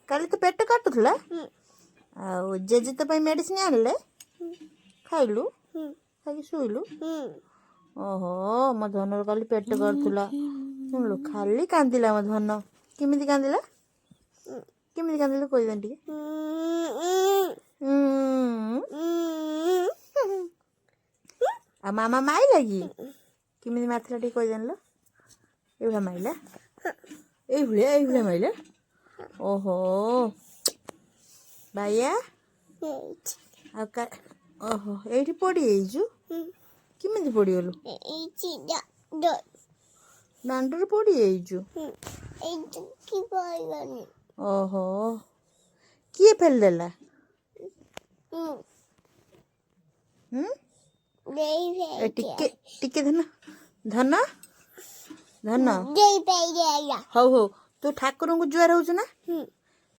କାଲି ତ ପେଟ କାଟୁଥିଲା ଆଉ ଜେଜେ ତୋ ପାଇଁ ମେଡ଼ିସିନ ଆଣିଲେ ଖାଇଲୁ ଖାଇକି ଶୋଇଲୁ। ଓହୋ ମୋ ଧନର କାଲି ପେଟ କାଟୁଥିଲା ଶୁଣିଲୁ ଖାଲି କାନ୍ଦିଲା ମୋ ଧନ। କେମିତି କାନ୍ଦିଲା କେମିତି କାନ୍ଦିଲୁ କହିଦେନି ଟିକେ। ଆଉ ମାମା ମାଇଲା କି କେମିତି ମାରିଥିଲା ଟିକେ କହିଦେନି ଲୋ। ଏଇଭଳିଆ ମାଇଲା ଏଇଭଳିଆ ମାଇଲା। ଓହୋ ବାଇଆ ଆଉ ଓହୋ ଏଇଠି ପଡ଼ିଯାଇଛୁ କେମିତି ପଡ଼ିଗଲୁ ଦାଣ୍ଡରେ ପଡ଼ିଯାଇଛୁ। ଓହୋ କିଏ ଫେଲିଦେଲା ଟିକେ ଟିକେ ଧନ ଧନ ଧନ ହଉ ହଉ ତୁ ଠାକୁରଙ୍କୁ ଜୁହାର ହଉଛୁ ନା